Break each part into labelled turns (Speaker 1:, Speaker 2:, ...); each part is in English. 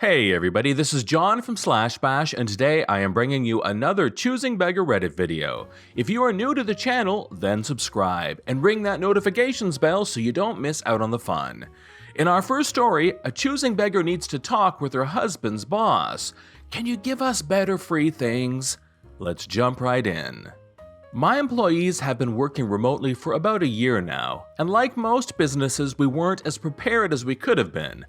Speaker 1: Hey everybody, this is John from /bash, and today I am bringing you another Choosing Beggar Reddit video. If you are new to the channel, then subscribe, and ring that notifications bell so you don't miss out on the fun. In our first story, a choosing beggar needs to talk with her husband's boss. Can you give us better free things? Let's jump right in. My employees have been working remotely for about a year now, and like most businesses, we weren't as prepared as we could have been.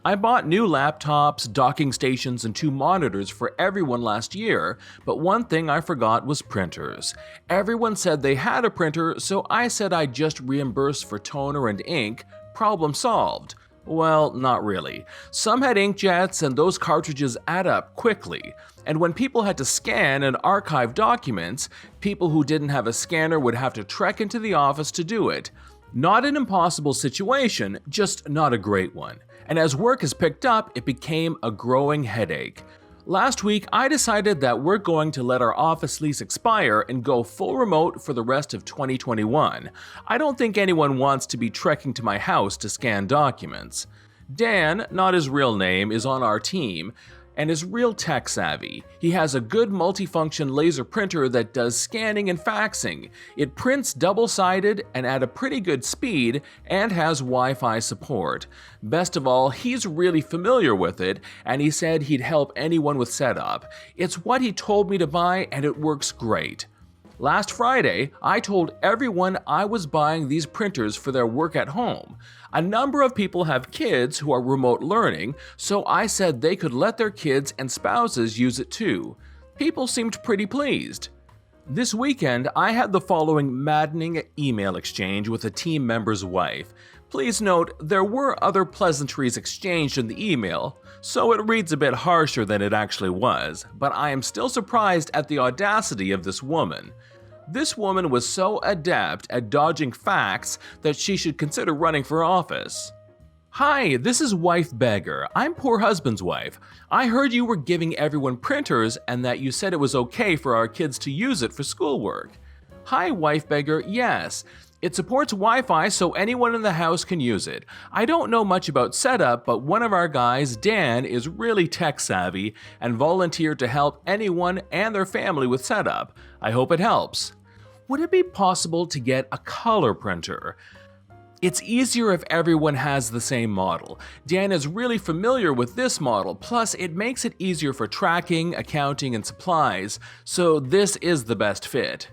Speaker 1: I bought new laptops, docking stations, and 2 monitors for everyone last year, but one thing I forgot was printers. Everyone said they had a printer, so I said I'd just reimburse for toner and ink. Problem solved. Well, not really. Some had inkjets, and those cartridges add up quickly. And when people had to scan and archive documents, people who didn't have a scanner would have to trek into the office to do it. Not an impossible situation, just not a great one. And as work has picked up, it became a growing headache. Last week, I decided that we're going to let our office lease expire and go full remote for the rest of 2021. I don't think anyone wants to be trekking to my house to scan documents. Dan, not his real name, is on our team and is real tech savvy. He has a good multifunction laser printer that does scanning and faxing. It prints double-sided and at a pretty good speed and has Wi-Fi support. Best of all, he's really familiar with it, and he said he'd help anyone with setup. It's what he told me to buy, and it works great. Last Friday, I told everyone I was buying these printers for their work at home. A number of people have kids who are remote learning, so I said they could let their kids and spouses use it too. People seemed pretty pleased. This weekend, I had the following maddening email exchange with a team member's wife. Please note, there were other pleasantries exchanged in the email, so it reads a bit harsher than it actually was, but I am still surprised at the audacity of this woman. This woman was so adept at dodging facts that she should consider running for office. Hi, this is Wife Beggar. I'm poor husband's wife. I heard you were giving everyone printers and that you said it was okay for our kids to use it for schoolwork. Hi, Wife Beggar. Yes. It supports Wi-Fi so anyone in the house can use it. I don't know much about setup, but one of our guys, Dan, is really tech savvy and volunteered to help anyone and their family with setup. I hope it helps. Would it be possible to get a color printer? It's easier if everyone has the same model. Dan is really familiar with this model, plus it makes it easier for tracking, accounting, and supplies, so this is the best fit.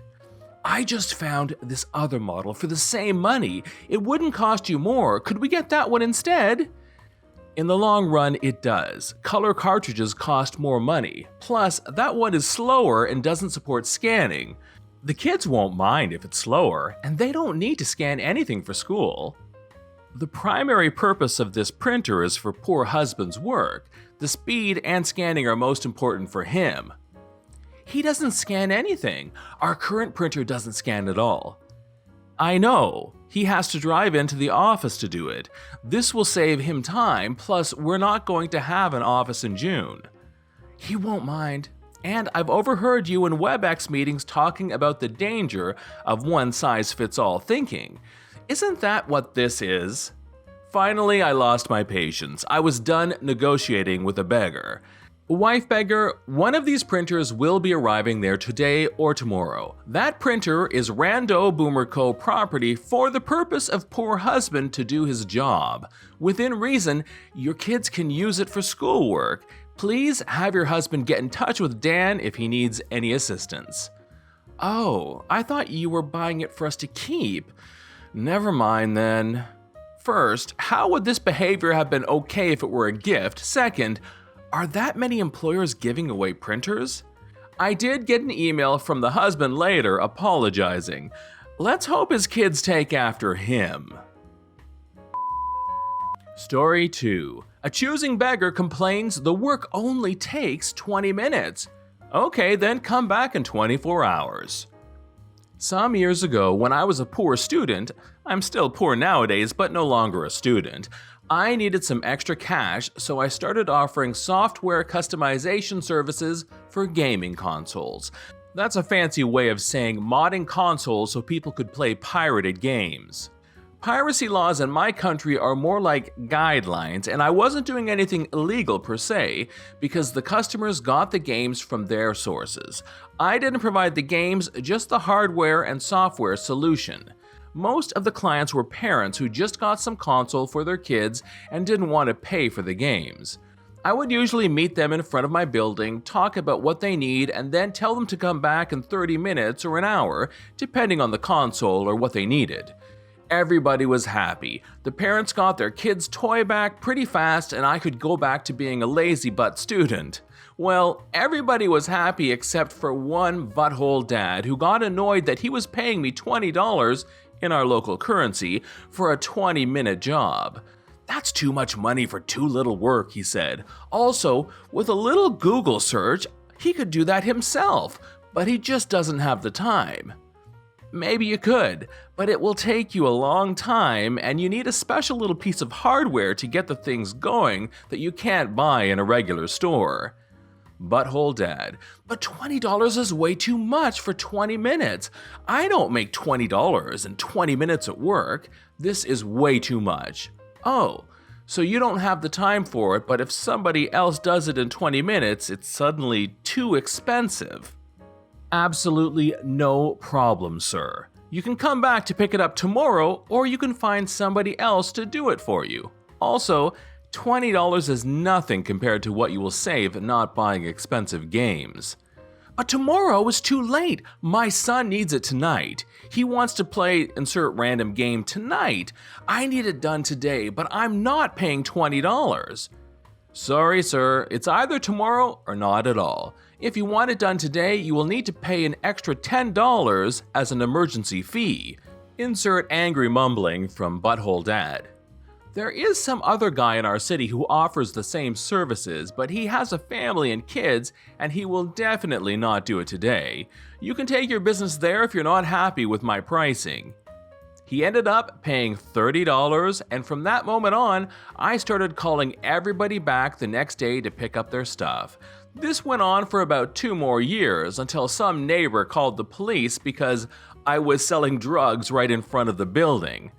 Speaker 1: I just found this other model for the same money. It wouldn't cost you more. Could we get that one instead? In the long run, it does. Color cartridges cost more money. Plus, that one is slower and doesn't support scanning. The kids won't mind if it's slower, and they don't need to scan anything for school. The primary purpose of this printer is for poor husband's work. The speed and scanning are most important for him. He doesn't scan anything. Our current printer doesn't scan at all. I know. He has to drive into the office to do it. This will save him time, plus we're not going to have an office in June. He won't mind. And I've overheard you in WebEx meetings talking about the danger of one-size-fits-all thinking. Isn't that what this is? Finally, I lost my patience. I was done negotiating with a beggar. Wife Beggar, one of these printers will be arriving there today or tomorrow. That printer is Rando Boomer Co. property for the purpose of poor husband to do his job. Within reason, your kids can use it for schoolwork. Please have your husband get in touch with Dan if he needs any assistance. Oh, I thought you were buying it for us to keep. Never mind then. First, how would this behavior have been okay if it were a gift? Second, are that many employers giving away printers? I did get an email from the husband later apologizing. Let's hope his kids take after him. Story 2. A choosing beggar complains the work only takes 20 minutes. Okay, then come back in 24 hours. Some years ago, when I was a poor student, I'm still poor nowadays, but no longer a student, I needed some extra cash, so I started offering software customization services for gaming consoles. That's a fancy way of saying modding consoles so people could play pirated games. Piracy laws in my country are more like guidelines, and I wasn't doing anything illegal per se, because the customers got the games from their sources. I didn't provide the games, just the hardware and software solution. Most of the clients were parents who just got some console for their kids and didn't want to pay for the games. I would usually meet them in front of my building, talk about what they need, and then tell them to come back in 30 minutes or an hour, depending on the console or what they needed. Everybody was happy. The parents got their kids' toy back pretty fast, and I could go back to being a lazy butt student. Well, everybody was happy except for one butthole dad who got annoyed that he was paying me $20 in our local currency for a 20-minute job. "That's too much money for too little work," he said. "Also, with a little Google search, he could do that himself, but he just doesn't have the time." Maybe you could, but it will take you a long time, and you need a special little piece of hardware to get the things going that you can't buy in a regular store. Butthole dad, "But $20 is way too much for 20 minutes. I don't make $20 in 20 minutes at work. This is way too much." "Oh, so you don't have the time for it, but if somebody else does it in 20 minutes, it's suddenly too expensive." "Absolutely no problem, sir. You can come back to pick it up tomorrow, or you can find somebody else to do it for you. Also, $20 is nothing compared to what you will save not buying expensive games." "But tomorrow is too late. My son needs it tonight. He wants to play insert random game tonight. I need it done today, but I'm not paying $20. "Sorry, sir. It's either tomorrow or not at all. If you want it done today, you will need to pay an extra $10 as an emergency fee." Insert angry mumbling from Butthole Dad. There is some other guy in our city who offers the same services, but he has a family and kids, and he will definitely not do it today. You can take your business there if you're not happy with my pricing. He ended up paying $30, and from that moment on, I started calling everybody back the next day to pick up their stuff. This went on for about 2 more years until some neighbor called the police because I was selling drugs right in front of the building.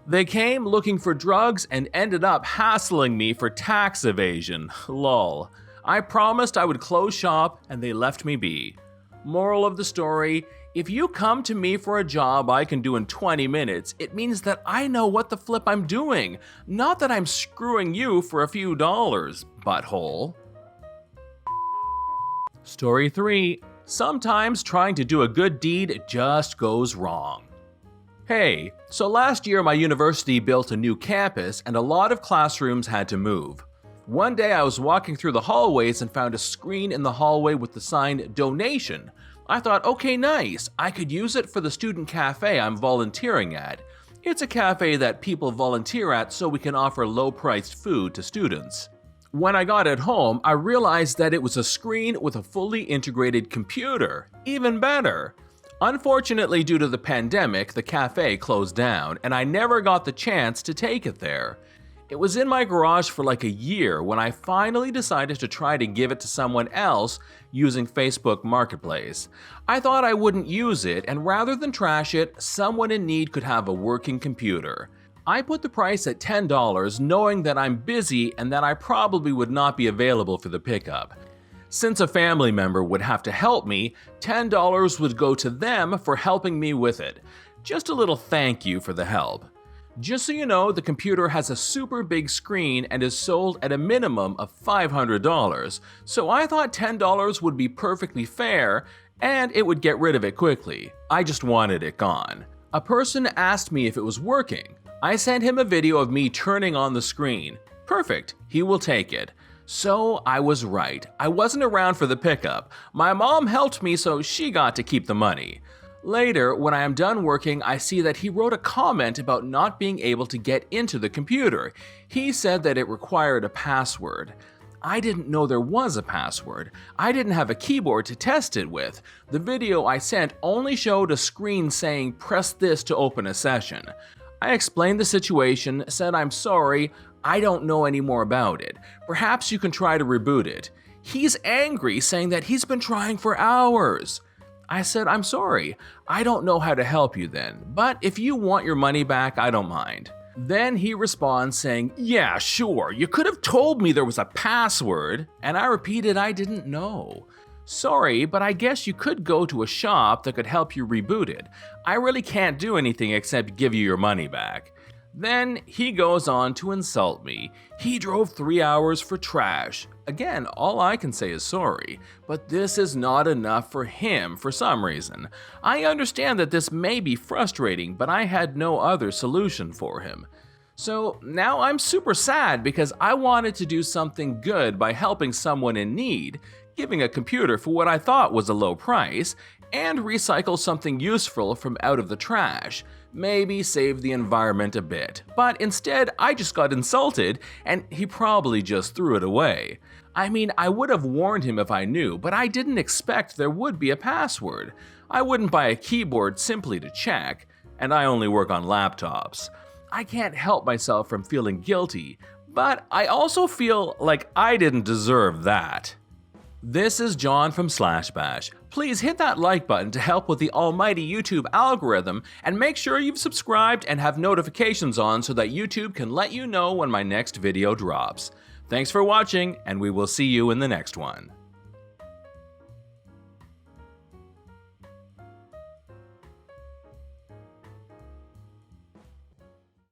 Speaker 1: They came looking for drugs and ended up hassling me for tax evasion. Lol. I promised I would close shop and they left me be. Moral of the story, if you come to me for a job I can do in 20 minutes, it means that I know what the flip I'm doing, not that I'm screwing you for a few dollars, butthole. Story 3. Sometimes trying to do a good deed just goes wrong. Hey, so last year my university built a new campus and a lot of classrooms had to move. One day I was walking through the hallways and found a screen in the hallway with the sign "Donation." I thought, okay, nice, I could use it for the student cafe I'm volunteering at. It's a cafe that people volunteer at so we can offer low-priced food to students. When I got it home, I realized that it was a screen with a fully integrated computer. Even better. Unfortunately, due to the pandemic, the cafe closed down, and I never got the chance to take it there. It was in my garage for like a year when I finally decided to try to give it to someone else using Facebook Marketplace. I thought I wouldn't use it, and rather than trash it, someone in need could have a working computer. I put the price at $10, knowing that I'm busy and that I probably would not be available for the pickup. Since a family member would have to help me, $10 would go to them for helping me with it. Just a little thank you for the help. Just so you know, the computer has a super big screen and is sold at a minimum of $500, so I thought $10 would be perfectly fair and it would get rid of it quickly. I just wanted it gone. A person asked me if it was working. I sent him a video of me turning on the screen. Perfect, he will take it. So I was right. I wasn't around for the pickup. My mom helped me, so she got to keep the money. Later, when I am done working, I see that he wrote a comment about not being able to get into the computer. He said that it required a password. I didn't know there was a password. I didn't have a keyboard to test it with. The video I sent only showed a screen saying, "Press this to open a session." I explained the situation, said I'm sorry, I don't know any more about it. Perhaps you can try to reboot it. He's angry, saying that he's been trying for hours. I said, I'm sorry, I don't know how to help you then, but if you want your money back, I don't mind. Then he responds saying, yeah, sure, you could have told me there was a password, and I repeated I didn't know. Sorry, but I guess you could go to a shop that could help you reboot it. I really can't do anything except give you your money back. Then he goes on to insult me. He drove 3 hours for trash. Again, all I can say is sorry, but this is not enough for him for some reason. I understand that this may be frustrating, but I had no other solution for him. So now I'm super sad because I wanted to do something good by helping someone in need, giving a computer for what I thought was a low price, and recycle something useful from out of the trash. Maybe save the environment a bit. But instead, I just got insulted, and he probably just threw it away. I mean, I would have warned him if I knew, but I didn't expect there would be a password. I wouldn't buy a keyboard simply to check, and I only work on laptops. I can't help myself from feeling guilty, but I also feel like I didn't deserve that. This is John from /bash. Please hit that like button to help with the almighty YouTube algorithm, and make sure you've subscribed and have notifications on so that YouTube can let you know when my next video drops. Thanks for watching, and we will see you in the next one.